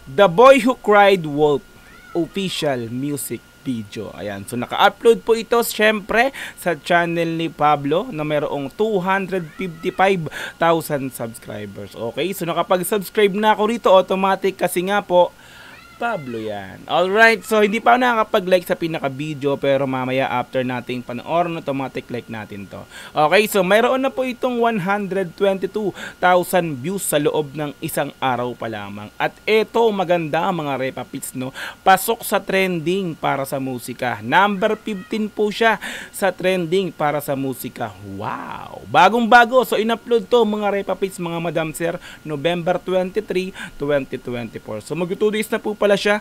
The Boy Who Cried Wolf official music video. Ayan. So, naka-upload po ito syempre sa channel ni Pablo na mayroong 255,000 subscribers. Okay? So, nakapag-subscribe na ako rito automatic kasi nga po Pablo yan. Alright, so hindi pa ako nakakapag-like sa pinaka-video pero mamaya after nating panoorin, automatic like natin to. Okay, so mayroon na po itong 122,000 views sa loob ng isang araw pa lamang. At ito, maganda mga repapits, no? Pasok sa trending para sa musika. Number 15 po siya sa trending para sa musika. Wow! Bagong-bago. So in-upload to mga repapits, mga madam sir, November 23, 2024. So mag-2 days na po pala siya,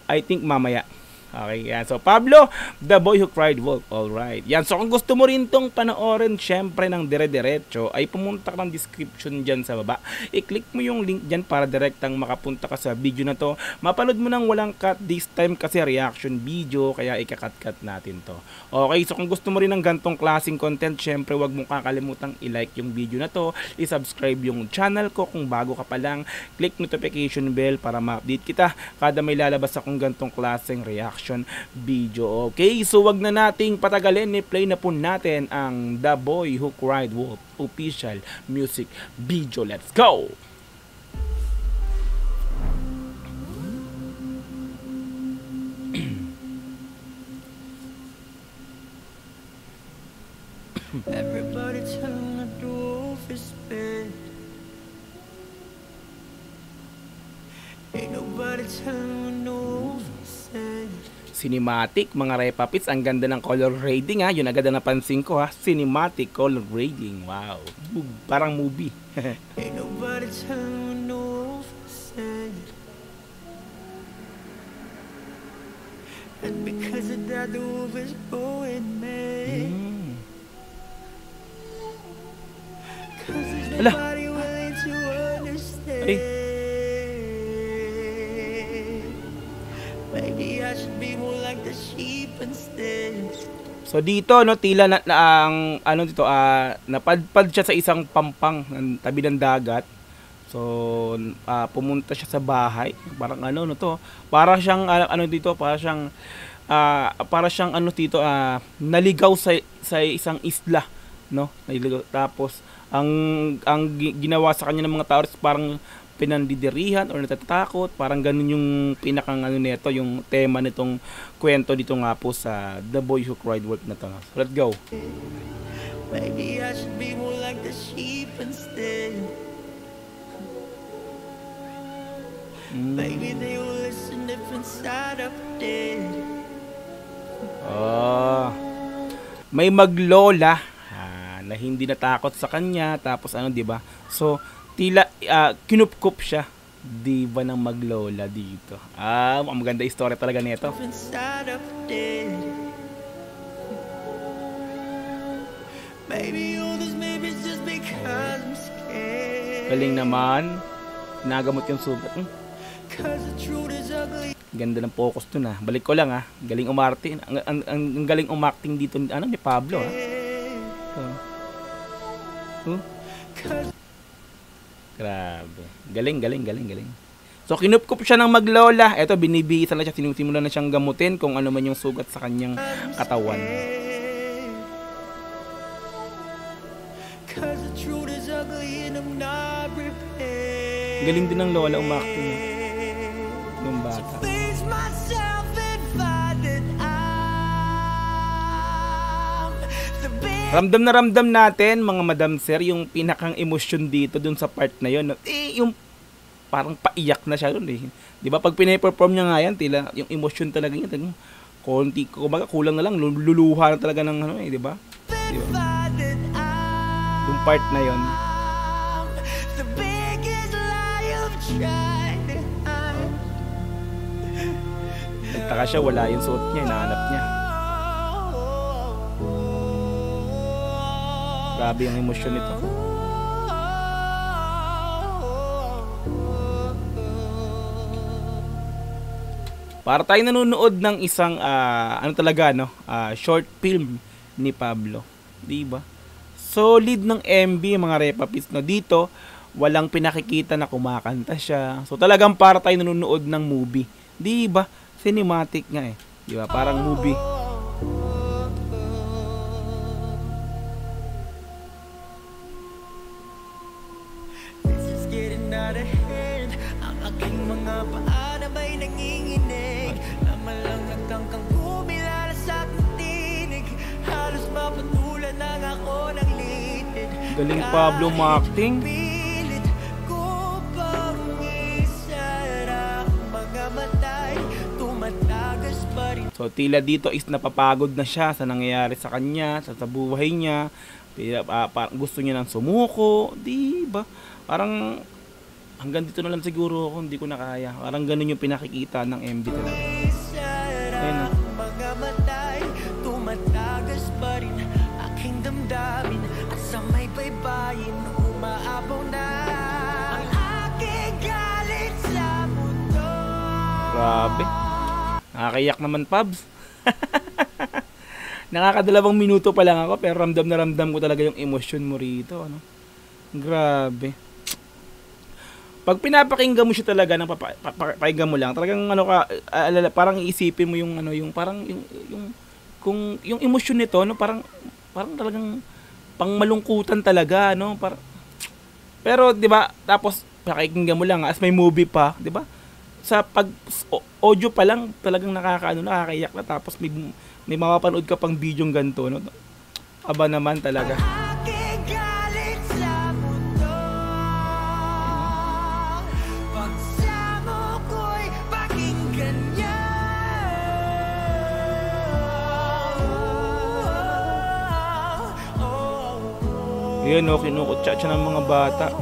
I think mamaya. Okay, yan. So, Pablo, The Boy Who Cried Wolf. Alright. Yan. So, kung gusto mo rin tong panoorin, syempre, ng dire-diretso, ay pumunta ka ng description dyan sa baba. I-click mo yung link dyan para direktang makapunta ka sa video na to. Mapanood mo nang walang cut this time kasi reaction video, kaya ikakat-cut natin to. Okay, so kung gusto mo rin ng gantong klaseng content, syempre, wag mong kakalimutang i-like yung video na to, i-subscribe yung channel ko kung bago ka pa lang, click notification bell para ma-update kita kada may lalabas akong gantong klaseng reaction video. Okay, so wag na nating patagalin, i-play na po natin ang The Boy Who Cried Wolf official music video. Let's go! Everybody telling the wolf is bad. Ain't nobody telling the wolf is sad. Cinematic, mga repapits. Ang ganda ng color grading, ha. Yun agad na napansin ko, ha. Cinematic color grading. Wow. Parang movie. Ain't nobody telling the wolf is sad. And because of that, the wolf is going mad. Cause there's nobody willing to understand. Ay. Maybe I should be more like the sheep instead. So dito, no, tila na ang ano dito, napadpad siya sa isang pampang ng tabi ng dagat. So pumunta siya sa bahay. Parang ano no to? Para siyang ano dito, para siyang ano dito, naligaw sa isang isla, no? Naligaw. Tapos ang ginawa sa kanya ng mga tao parang pinandidirihan or natatakot, parang ganun yung pinakang ano nito, yung tema nitong kwento dito nga po sa The Boy Who Cried Wolf na to. So, let's go. Maybe I should be more like the sheep instead. Maybe they will listen if inside I'm dead. May maglola na hindi natakot sa kanya, tapos ano, 'di ba? So tila kinupkup siya, di ba, ng maglola dito. Ang maganda istorya talaga nito. Galing naman. Nagamot yung sugat. Ganda ng focus dun, ha. Balik ko lang, ha. Galing umarte. Ang galing umarting dito ni Pablo, ha. Grabe. Galing. So, kinupkup siya ng maglola. Eto, binibihisa na siya. Sinusimulan na siyang gamutin kung ano man yung sugat sa kanyang katawan. Galing din ng lola umakting. Yung bata. Ramdam na ramdam natin, mga madam sir, yung pinakang emosyon dito dun sa part na yun. Yung parang paiyak na siya dun, eh. Di ba pag pinaperform niya nga yan, tila yung emosyon talaga niya, konti, kumbaga kulang na lang, luluha na talaga ng ano, eh, di ba? Yung part na yun. Nagtaka siya, wala yung suot niya, hinahanap niya. Grabe yung emosyon nito. Para tayo nanonood ng isang ano talaga, no, short film ni Pablo, 'di ba? Solid ng MB, mga repapits, no. Dito walang pinakikita na kumakanta siya. So talagang para tayo nanonood ng movie. 'Di ba? Cinematic nga eh. 'Di ba? Parang movie. This is getting out of hand. Ang aking mga paa na may nanginginig. Naman lang nagkangkang kumilala sa aking tinig. Halos mapatulan lang ako ng litid. Galing Pablo ma-acting. Pilit ko pang isara ang mga matay. Tumatagas pa rin. So tila dito is napapagod na siya sa nangyayari sa kanya, sa buhay niya. Parang gusto niya nang sumuko, 'di ba? Parang hanggang dito na lang siguro ako, hindi ko na kaya. Parang ganun yung pinakikita ng MB talaga. Ayun na. Mga matay, tumatagas pa rin aking damdamin. At sa may baybayin, umaabaw na ang aking galit sa mundo. Grabe. Nakakayak naman, Pabs. Nakakadalawang minuto pa lang ako, pero ramdam na ramdam ko talaga yung emosyon mo rito. Ano? Grabe. Pag pinapakinggan mo siya talaga, nang papakinggan mo lang, talagang ano ka, parang iisipin mo yung ano, yung parang yung emosyon nito, no, parang talagang pangmalungkutan talaga, no, pero 'di ba, tapos pakikinggan mo lang as may movie pa, 'di ba? Sa pag audio pa lang talagang nakakaiyak na, tapos may mapapanood ka pang video ng ganito, no. Aba naman talaga. Aking galit sa mundo. Pagsamo ko'y pakinggan niya. Yan, no, kinukutsa siya ng mga bata.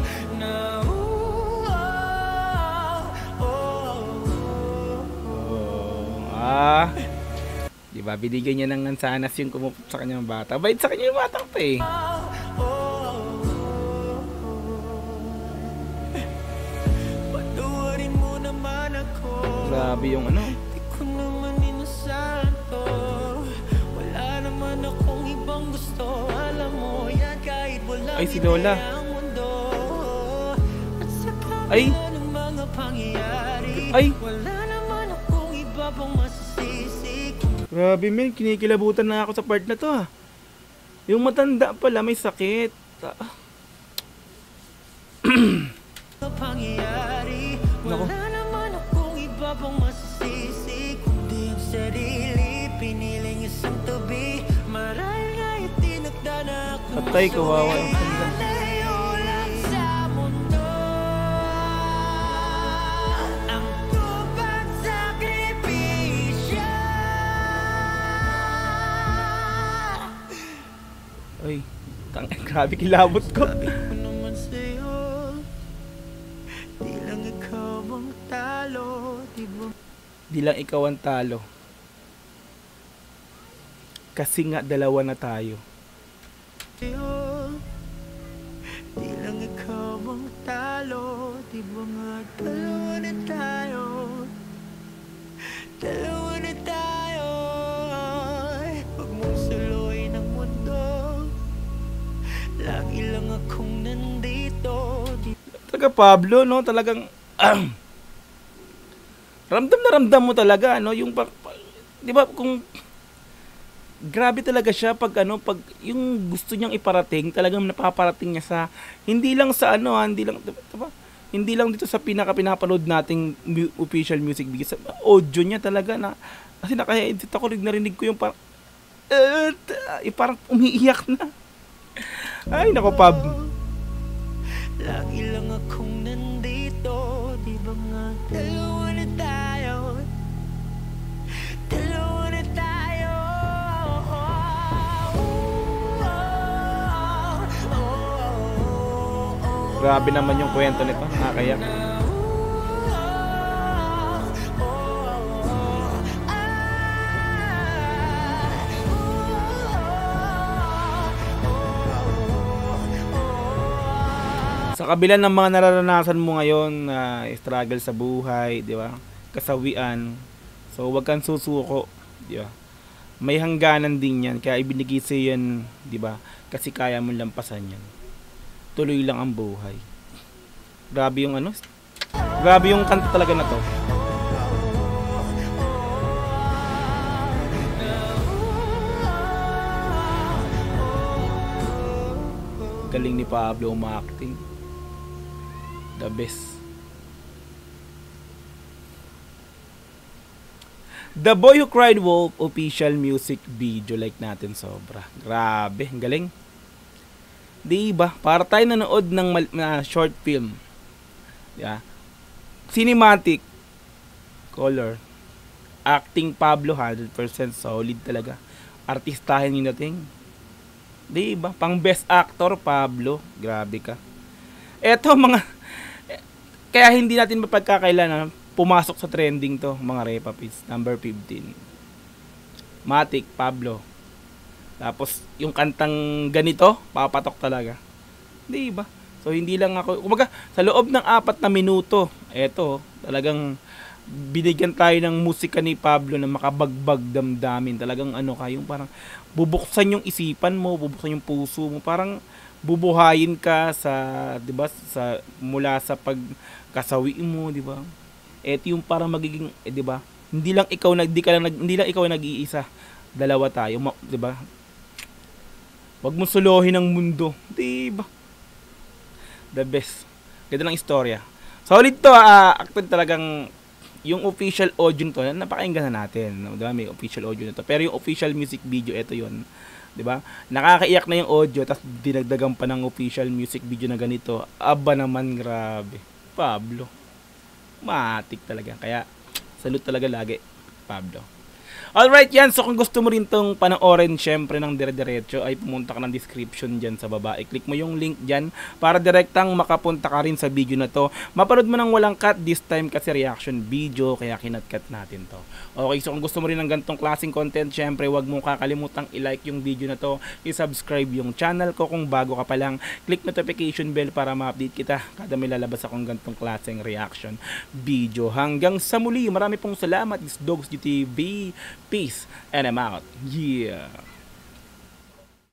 Diba, binigyan niya ng mansanas yung kumupot sa kanyang bata. Bait sa kanya yung batang to eh. Patawarin mo naman ako. Grabe yung ano. Di ko naman inasahan to. Wala naman akong ibang gusto. Alam mo yan kahit wala. Ay, si Lola. At sa ay. kabila ng mga pangyayari. Ay. Wala naman akong iba pang masisisi. Grabe men, kinikilabutan na ako sa part na to ha. Yung matanda pala may sakit. Pangyayari, Nako. wala naman akong iba pang masisisi. Kundi ang sarili, piniling isang tabi. Marahil nga itinakda na ako. Patay, kawawa yung kanda. Malayo lang sa mundo. Ang tupad sakripisyo. Ay, grabe kilabot ko. Sabi ko naman sa'yo, di lang ikaw ang talo, di ba? Di lang ikaw ang talo. Kasi nga dalawa na tayo. Sa'yo, di lang ikaw ang talo, di ba nga dalawa na tayo? Dalawa na tayo. Huwag mong suluin ang mundo. Lagi lang akong nandito. Talaga Pablo, no, talagang ramdam na ramdam mo talaga, no, yung 'di ba, kung grabe talaga siya pag pag yung gusto niyang iparating, talagang napaparating niya sa hindi lang sa hindi lang 'di ba? Hindi lang dito sa pinapanood nating official music video, sa audio niya talaga na kasi naka-headset ako, narinig ko yung parang umiiyak na. Ay, nako, Pab. Lagi lang akong nandito, di ba nga dalawa na tayo? Dalawa na tayo. Grabe naman yung kwento nito, nakakayak. Sa kabila ng mga nararanasan mo ngayon na struggle sa buhay, di ba? Kasawian. So, huwag kang susuko, di ba? May hangganan din yan, kaya ibinigay sa'yo yan, di ba? Kasi kaya mo lampasan yan. Tuloy lang ang buhay. Grabe yung ano. Grabe yung kanta talaga na to. Galing ni Pablo umaacting. The best. The Boy Who Cried Wolf official music video, like natin, sobra. Grabe, ang galing. Diba? Para tayo nanood ng short film. Yeah. Cinematic. Color. Acting Pablo, 100% solid talaga. Artistahin yung dating. Diba? Pang best actor, Pablo. Grabe ka. Eto mga... Kaya hindi natin mapagkakailan, pumasok sa trending to, mga Repapits, number 15. Matic, Pablo. Tapos, yung kantang ganito, papatok talaga. Di ba? So, hindi lang ako, kumaga, sa loob ng 4 na minuto, eto, talagang binigyan tayo ng musika ni Pablo na makabagbag damdamin. Talagang ano kayong parang bubuksan yung isipan mo, bubuksan yung puso mo, parang bubuhayin ka sa, 'di ba, sa mula sa pagkasawi mo, 'di ba? Ito yung parang magiging, 'di ba? Hindi lang ikaw nag-iisa. Dalawa tayo, 'di ba? Wag mo suluhin ang mundo, 'di ba? The best. Ganda ng istorya. Solid to, actually talagang yung official audio nito, napakinggan na natin, 'di ba? May official audio nito. Pero yung official music video, ito 'yon. 'Di ba? Nakakaiyak na yung audio, tapos dinagdagan pa ng official music video na ganito. Aba naman, grabe. Pablo. Matik talaga. Kaya salute talaga lagi, Pablo. Alright, yan. So, kung gusto mo rin tong panoorin, syempre, ng dire-diretso, ay pumunta ka ng description dyan sa baba. I-click mo yung link dyan para direktang makapunta ka rin sa video na to. Mapanood mo ng walang cut, this time kasi reaction video, kaya kinat-cut natin to. Okay, so kung gusto mo rin ng ganitong klaseng content, syempre, wag mong kakalimutang i-like yung video na to, i-subscribe yung channel ko kung bago ka pa lang, click notification bell para ma-update kita kada may lalabas akong ganitong klaseng reaction video. Hanggang sa muli, marami pong salamat. This Dogs GTV. Peace, and I'm out. Yeah.